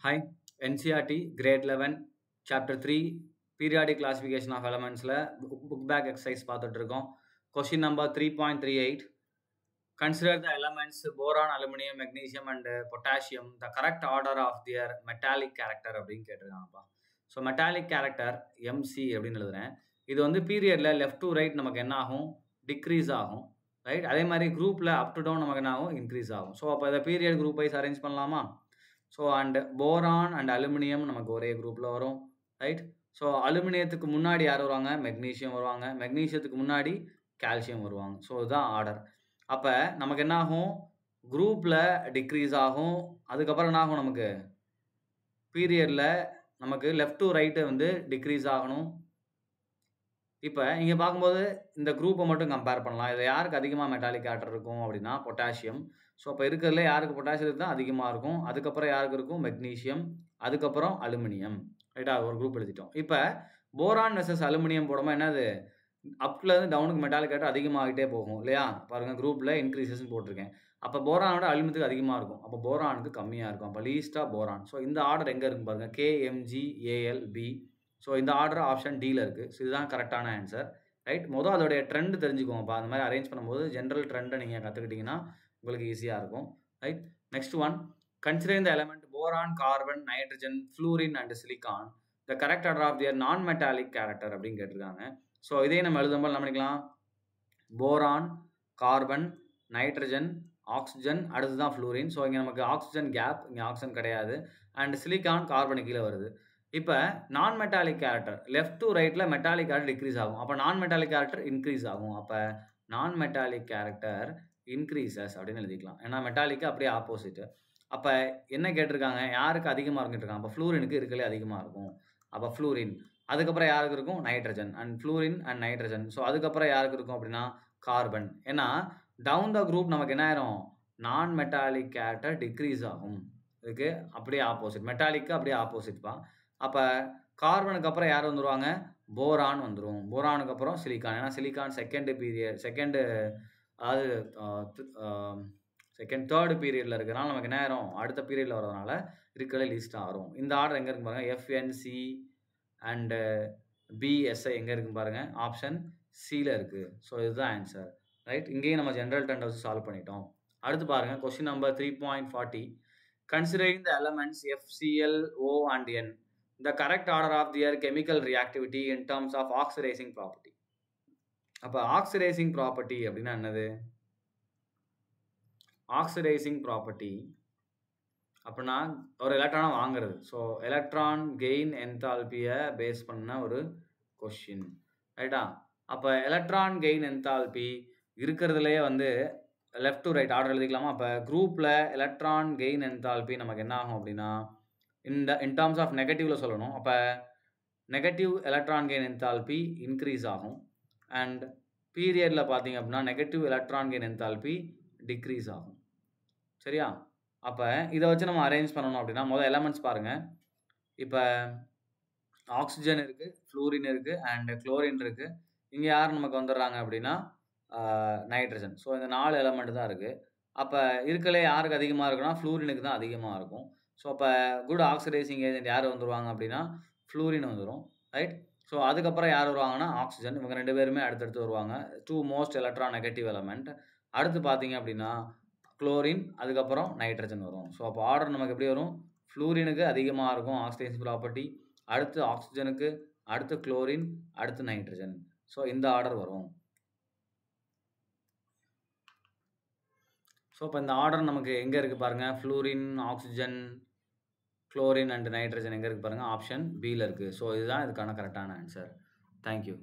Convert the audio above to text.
Hi, NCERT Grade 11 Chapter 3 Periodic Classification of Elements book back exercise பார்த்துட்டு இருக்கோம். Question number 3.38. Consider the elements boron, aluminum, magnesium and potassium the correct order of their metallic character அப்படின்னு கேட்டிருக்காங்கப்பா. So metallic character MC அப்படின்னு எழுதுறேன். இது வந்து பீரியடில் left to right நமக்கு என்ன ஆகும், டிக்ரீஸ் ஆகும், ரைட். அதே மாதிரி குரூப்பில் அப் டு டவுன் நமக்கு என்ன ஆகும், இன்க்ரீஸ் ஆகும். ஸோ அப்போ இதை பீரியட் குரூப் வைஸ் அரேஞ்ச் பண்ணலாமா? So and boron and aluminium நமக்கு ஒரே குரூப்பில் வரும், ரைட். ஸோ அலுமினியத்துக்கு முன்னாடி யார் வருவாங்க, மெக்னீஷியம் வருவாங்க. மெக்னீஷியத்துக்கு முன்னாடி கால்சியம் வருவாங்க. ஸோ இதுதான் ஆர்டர். அப்போ நமக்கு என்ன ஆகும், குரூப்பில் டிக்ரீஸ் ஆகும். அதுக்கப்புறம் என்ன ஆகும், நமக்கு பீரியடில் நமக்கு லெஃப்ட் டு ரைட்டு வந்து டிக்ரீஸ் ஆகணும். இப்போ இங்கே பார்க்கும்போது இந்த குரூப்பை மட்டும் கம்பேர் பண்ணலாம். இதில் யாருக்கு அதிகமாக மெட்டாலிக் கேரக்டர் இருக்கும் அப்படின்னா பொட்டாசியம். ஸோ அப்போ இருக்கிறதுல யாருக்கு பொட்டாசியம் தான் அதிகமாக இருக்கும். அதுக்கப்புறம் யாருக்கு இருக்கும், மெக்னீஷியம். அதுக்கப்புறம் அலுமினியம், ரைட்டா? ஒரு குரூப் எழுதிட்டோம். இப்போ போரான் வெர்சஸ் அலுமினியம் போடும்போது என்னது, அப்லேருந்து டவுனுக்கு மெட்டாலிக் கேரக்டர் அதிகமாகிட்டே போகும் இல்லையா? பாருங்கள், குரூப்பில் இன்க்ரீசஸ்ன்னு போட்டிருக்கேன். அப்போ போரானோட அலுமினியத்துக்கு அதிகமாக இருக்கும், அப்போ போரானுக்கு கம்மியாக இருக்கும். அப்போ லீஸ்ட்டாக போரான். ஸோ இந்த ஆர்டர் எங்கே இருக்குன்னு பாருங்கள், KMGALB. ஸோ இந்த ஆர்டர் ஆப்ஷன் டியில் இருக்குது. ஸோ இதுதான் கரெக்டான ஆன்சர், ரைட். மொதல் அதோடைய ட்ரெண்ட் தெரிஞ்சுக்கோங்கப்பா. அந்த மாதிரி அரேஞ்ச் பண்ணும்போது ஜென்ரல் ட்ரெண்டை நீங்கள் கற்றுக்கிட்டிங்கன்னா உங்களுக்கு ஈஸியாக இருக்கும், right. Next one, considering the element boron, carbon, nitrogen, fluorine and silicon the correct order of their non metallic character அப்படின்னு கேட்டிருக்காங்க. ஸோ இதே நம்ம எழுதும்போது என்ன பண்ணிக்கலாம், போரான், கார்பன், நைட்ரஜன், ஆக்சிஜன், அடுத்து தான் ஃப்ளூரின். ஸோ இங்கே நமக்கு ஆக்சிஜன் கேப், இங்கே ஆக்சிஜன் கிடையாது. அண்ட் சிலிக்கான் கார்பனுக்கு கீழே வருது. இப்போ நான் மெட்டாலிக் கேரக்டர் லெஃப்ட் டு ரைட்டில் மெட்டாலிக் கேரக்டர் டிக்ரீஸ் ஆகும், அப்போ நான் மெட்டாலிக் கேரக்டர் இன்க்ரீஸ் ஆகும். அப்போ நான் மெட்டாலிக் கேரக்டர் இன்க்ரீசஸ் அப்படின்னு எழுதிக்கலாம். ஏன்னா மெட்டாலிக்கு அப்படியே ஆப்போசிட்டு. அப்போ என்ன கேட்டிருக்காங்க, யாருக்கு அதிகமாக இருக்குன்னு இருக்காங்க. அப்போ ஃப்ளூரினுக்கு இருக்கலே அதிகமாக இருக்கும். அப்போ ஃப்ளூரின். அதுக்கப்புறம் யாருக்கு இருக்கும், nitrogen. And fluorine and nitrogen. So அதுக்கப்புறம் யாருக்கு இருக்கும் அப்படின்னா கார்பன். ஏன்னா டவுன் த குரூப் நமக்கு என்ன ஆயிரும், நான் மெட்டாலிக் கேரக்டர் டிக்ரீஸ் ஆகும். இதுக்கு அப்படியே ஆப்போசிட், மெட்டாலிக்கு அப்படியே ஆப்போசிட்பா. அப்போ கார்பனுக்கு அப்புறம் யார் வந்துடுவாங்க, போரான் வந்துடும். போரானுக்கு அப்புறம் சிலிக்கான். ஏன்னா சிலிக்கான் தேர்டு பீரியடில் இருக்கிறனால நமக்கு என்ன ஆயிரும், அடுத்த பீரியடில் வரதுனால இருக்கிற லிஸ்ட்டாக வரும். இந்த ஆர்டர் எங்கே இருக்குன்னு பாருங்கள், FNC அண்டு BSI எங்கே இருக்குன்னு பாருங்கள், ஆப்ஷன் சியில் இருக்குது. ஸோ இதுதான் ஆன்சர், ரைட். இங்கேயும் நம்ம ஜென்ரல் ட்ரெண்ட் வச்சு சால்வ் பண்ணிட்டோம். அடுத்து பாருங்கள், question number 3.40. Considering the elements FCl, O and N the correct order of their chemical reactivity in terms of oxidizing property. அப்போ ஆக்சிடைசிங் ப்ராப்பர்ட்டி அப்படின்னா என்னது, ஆக்சிடைசிங் ப்ராப்பர்ட்டி அப்படின்னா ஒரு எலக்ட்ரானை வாங்குறது. ஸோ எலக்ட்ரான் கெயின் என்தால்பியை பேஸ் பண்ண ஒரு கொஷின், ரைட்டா? அப்போ எலக்ட்ரான் கெயின் என்தால்பி இருக்கிறதுலையே வந்து லெஃப்ட் டு ரைட் ஆர்டர் எழுதிக்கலாமா? அப்போ குரூப்பில் எலக்ட்ரான் கெயின் என்தால்பி நமக்கு என்ன ஆகும் அப்படின்னா இன் டர்ம்ஸ் ஆஃப் நெகட்டிவ்ல சொல்லணும். அப்போ negative electron gain enthalpy increase ஆகும். அண்ட் பீரியடில் பார்த்தீங்க அப்படின்னா negative electron gain enthalpy decrease ஆகும், சரியா? அப்போ இதை வச்சு நம்ம அரேஞ்ச் பண்ணணும் அப்படின்னா முதல் எலமெண்ட்ஸ் பாருங்கள். இப்போ ஆக்சிஜன் இருக்குது, ஃப்ளூரின் இருக்குது அண்ட் குளோரின் இருக்குது. இங்கே யார் நமக்கு வந்துடுறாங்க அப்படின்னா நைட்ரஜன். ஸோ இந்த 4 எலமெண்ட் தான் இருக்குது. அப்போ இருக்கலே யாருக்கு அதிகமாக இருக்குன்னா ஃப்ளூரினுக்கு தான் அதிகமாக இருக்கும். ஸோ அப்போ குட் ஆக்சிடைசிங் ஏஜென்ட் யார் வந்துடுவாங்க அப்படின்னா ஃப்ளூரின் வந்துடும், ரைட். ஸோ அதுக்கப்புறம் யார் வருவாங்கன்னா ஆக்சிஜன். இவங்க 2 பேருமே அடுத்தடுத்து வருவாங்க, 2 மோஸ்ட் எலக்ட்ரான் நெகட்டிவ் எலமெண்ட். அடுத்து பார்த்தீங்க அப்படின்னா குளோரின், அதுக்கப்புறம் நைட்ரஜன் வரும். ஸோ அப்போ ஆர்டர் நமக்கு எப்படி வரும், ஃப்ளூரினுக்கு அதிகமாக இருக்கும் ஆக்சிடைசிங் ப்ராப்பர்ட்டி, அடுத்து ஆக்சிஜனுக்கு, அடுத்து குளோரின், அடுத்து நைட்ரஜன். ஸோ இந்த ஆர்டர் வரும். ஸோ இப்போ இந்த ஆர்டர் நமக்கு எங்கே இருக்குது பாருங்கள், fluorine, oxygen, chlorine and nitrogen எங்கே இருக்குது பாருங்கள், ஆப்ஷன் பியில் இருக்குது. ஸோ இதுதான் இதுக்கான கரெக்டான ஆன்சர். தேங்க்யூ.